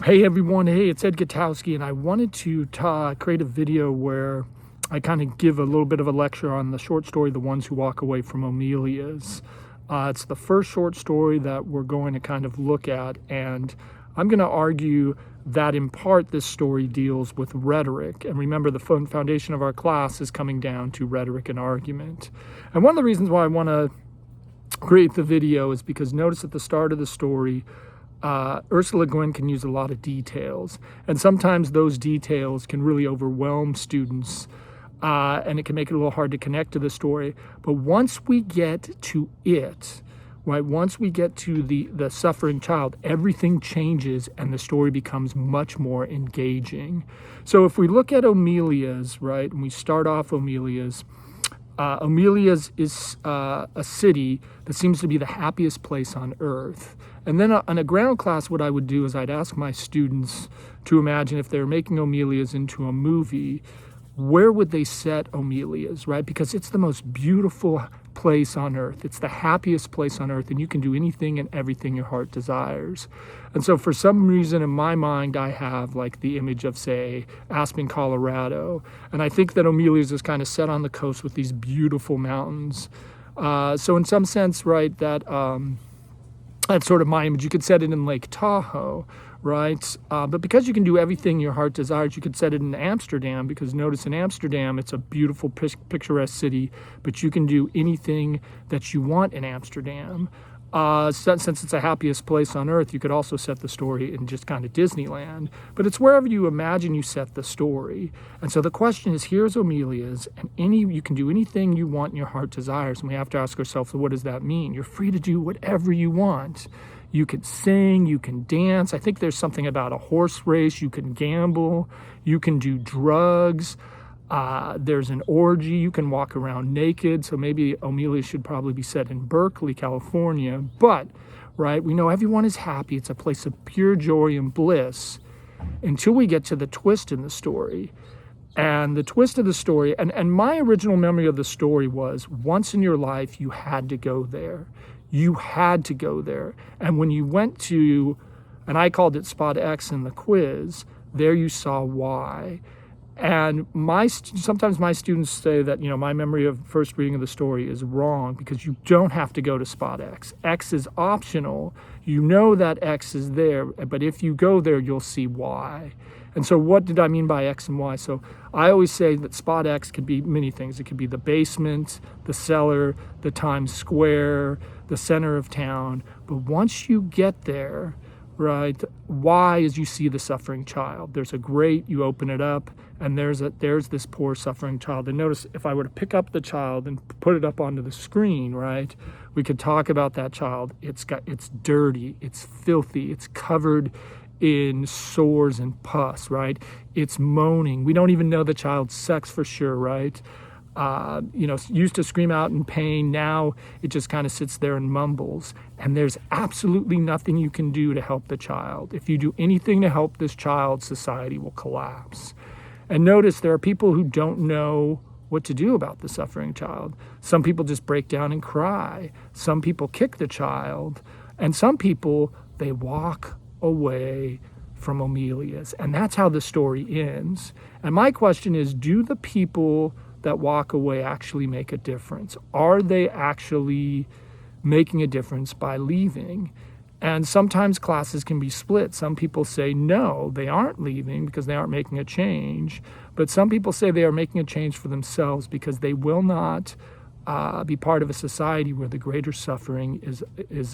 Hey everyone, hey, it's Ed Gutowski, and I wanted to create a video where I kind of give a little bit of a lecture on the short story, The Ones Who Walk Away from Omelas. It's the first short story that we're going to kind of look at, and I'm going to argue that in part this story deals with rhetoric. And remember, the foundation of our class is coming down to rhetoric and argument. And one of the reasons why I want to create the video is because notice at the start of the story, Ursula Gwynn can use a lot of details, and sometimes those details can really overwhelm students, and it can make it a little hard to connect to the story. But once we get to it, right, once we get to the suffering child, everything changes and the story becomes much more engaging. So if we look at Omelas, right, and we start off Omelas, Omelas is a city that seems to be the happiest place on earth. And then on a ground class, what I would do is I'd ask my students to imagine if they're making Omelas into a movie, where would they set Omelas, right? Because it's the most beautiful place on earth. It's the happiest place on earth, and you can do anything and everything your heart desires. And so for some reason in my mind, I have like the image of, say, Aspen, Colorado. And I think that Omelas is kind of set on the coast with these beautiful mountains. So in some sense, right, that's sort of my image. You could set it in Lake Tahoe, right? But because you can do everything your heart desires, you could set it in Amsterdam, because notice in Amsterdam, it's a beautiful, picturesque city, but you can do anything that you want in Amsterdam. Since it's the happiest place on earth, you could also set the story in just kind of Disneyland, but it's wherever you imagine you set the story. And so the question is, here's Omelas, and you can do anything you want in your heart desires. And we have to ask ourselves, what does that mean? You're free to do whatever you want. You can sing, you can dance. I think there's something about a horse race. You can gamble, you can do drugs. There's an orgy. You can walk around naked. So maybe Omelas should probably be set in Berkeley, California. But, right, we know everyone is happy. It's a place of pure joy and bliss until we get to the twist in the story. And the twist of the story, and my original memory of the story was, once in your life, you had to go there. You had to go there. And when you went to, and I called it Spot X in the quiz, there you saw why. And sometimes my students say that, my memory of first reading of the story is wrong, because you don't have to go to Spot X. X is optional. You know that X is there, but if you go there, you'll see why. And so what did I mean by X and Y? So I always say that Spot X could be many things. It could be the basement, the cellar, the Times Square, the center of town. But once you get there, right, why is you see the suffering child. There's a grate, you open it up, and there's this poor suffering child. And notice, if I were to pick up the child and put it up onto the screen, right, we could talk about that child. It's dirty, it's filthy, it's covered in sores and pus, right? It's moaning. We don't even know the child's sex for sure, right? Used to scream out in pain. Now it just kind of sits there and mumbles. And there's absolutely nothing you can do to help the child. If you do anything to help this child, society will collapse. And notice there are people who don't know what to do about the suffering child. Some people just break down and cry. Some people kick the child. And some people, they walk away from Omelas. And that's how the story ends. And my question is, do the people that walk away actually make a difference? Are they actually making a difference by leaving? And sometimes classes can be split. Some people say no, they aren't leaving because they aren't making a change. But some people say they are making a change for themselves because they will not be part of a society where the greater suffering is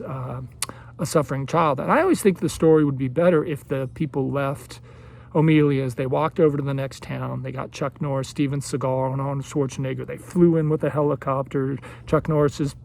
a suffering child. And I always think the story would be better if the people left Omelas, they walked over to the next town, they got Chuck Norris, Steven Seagal, and Arnold Schwarzenegger. They flew in with a helicopter. Chuck Norris is,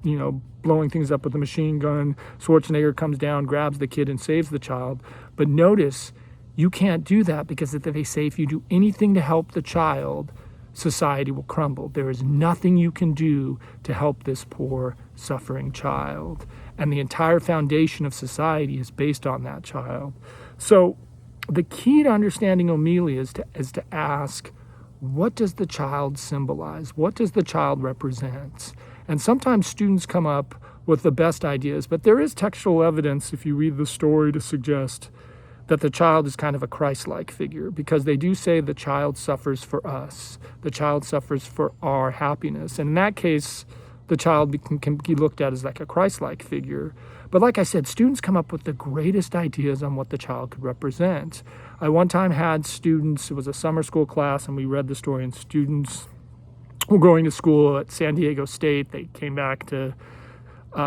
blowing things up with a machine gun. Schwarzenegger comes down, grabs the kid, and saves the child. But notice, you can't do that, because they say if you do anything to help the child, society will crumble. There is nothing you can do to help this poor, suffering child. And the entire foundation of society is based on that child. So the key to understanding Omelas is to ask, what does the child symbolize? What does the child represent? And sometimes students come up with the best ideas, but there is textual evidence, if you read the story, to suggest that the child is kind of a Christ-like figure, because they do say the child suffers for us. The child suffers for our happiness. And in that case, the child can be looked at as like a Christ-like figure. But like I said, students come up with the greatest ideas on what the child could represent. I one time had students, it was a summer school class, and we read the story, and students were going to school at San Diego State. They came back to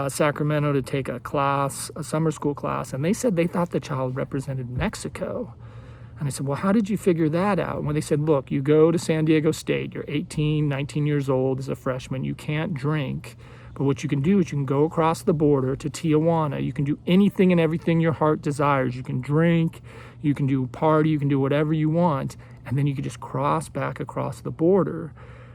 Sacramento to take a class, a summer school class, and they said they thought the child represented Mexico. And I said, well, how did you figure that out? And when they said, look, you go to San Diego State, you're 18, 19 years old as a freshman, you can't drink, but what you can do is you can go across the border to Tijuana. You can do anything and everything your heart desires. You can drink, you can do party, you can do whatever you want, and then you can just cross back across the border.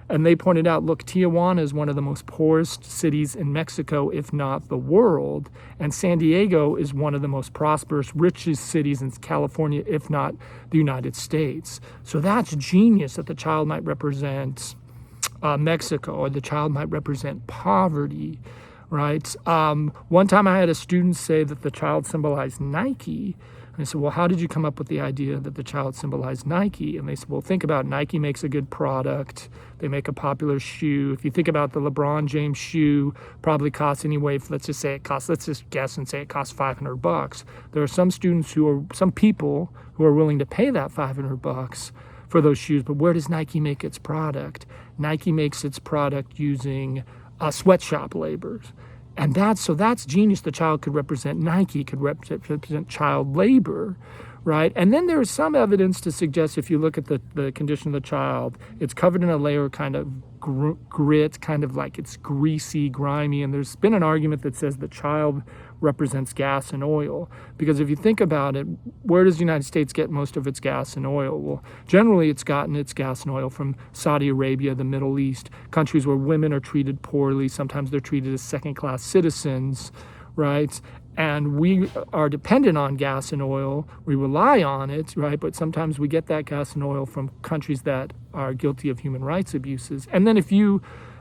And they pointed out, look, Tijuana is one of the most poorest cities in Mexico, if not the world. And San Diego is one of the most prosperous, richest cities in California, if not the United States. So that's genius, that the child might represent Mexico, or the child might represent poverty, right? One time I had a student say that the child symbolized Nike. And I said, well, how did you come up with the idea that the child symbolized Nike? And they said, well, think about it. Nike makes a good product. They make a popular shoe. If you think about the LeBron James shoe, probably costs anyway, let's just guess and say it costs $500. There are some people who are willing to pay that $500 for those shoes. But where does Nike make its product? Nike makes its product using sweatshop labor. And that's genius. The child could represent Nike, could represent child labor, right? And then there is some evidence to suggest, if you look at the condition of the child, it's covered in a layer kind of grit, kind of like it's greasy, grimy. And there's been an argument that says the child represents gas and oil. Because if you think about it, where does the United States get most of its gas and oil? Well, generally it's gotten its gas and oil from Saudi Arabia, the Middle East, countries where women are treated poorly. Sometimes they're treated as second-class citizens, right? And we are dependent on gas and oil. We rely on it, right? But sometimes we get that gas and oil from countries that are guilty of human rights abuses. And then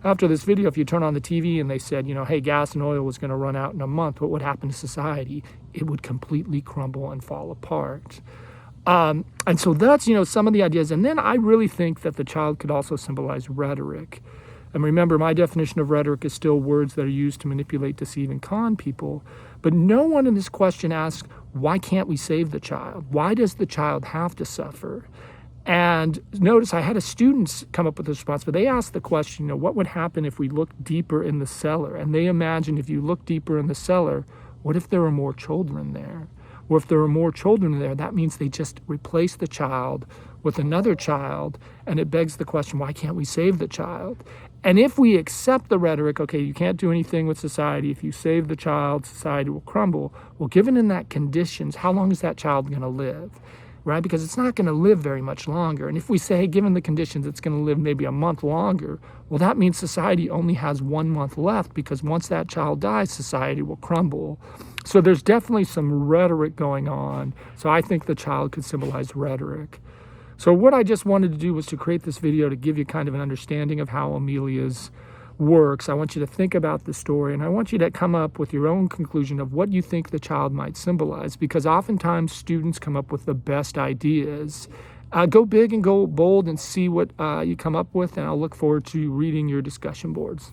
after this video, if you turn on the TV and they said, hey, gas and oil was going to run out in a month, what would happen to society? It would completely crumble and fall apart. And so that's, some of the ideas. And then I really think that the child could also symbolize rhetoric. And remember, my definition of rhetoric is still words that are used to manipulate, deceive, and con people. But no one in this question asks, why can't we save the child? Why does the child have to suffer? And notice I had a student come up with a response, but they asked the question, what would happen if we looked deeper in the cellar? And they imagined, if you look deeper in the cellar, what if there were more children there? Or if there are more children there, that means they just replace the child with another child. And it begs the question, why can't we save the child? And if we accept the rhetoric, okay, you can't do anything with society. If you save the child, society will crumble. Well, given in that conditions, how long is that child going to live? Right? Because it's not going to live very much longer. And if we say, hey, given the conditions, it's going to live maybe a month longer, well, that means society only has 1 month left, because once that child dies, society will crumble. So there's definitely some rhetoric going on. So I think the child could symbolize rhetoric. So what I just wanted to do was to create this video to give you kind of an understanding of how Omelas works. I want you to think about the story, and I want you to come up with your own conclusion of what you think the child might symbolize, because oftentimes students come up with the best ideas. Go big and go bold and see what you come up with, and I'll look forward to reading your discussion boards.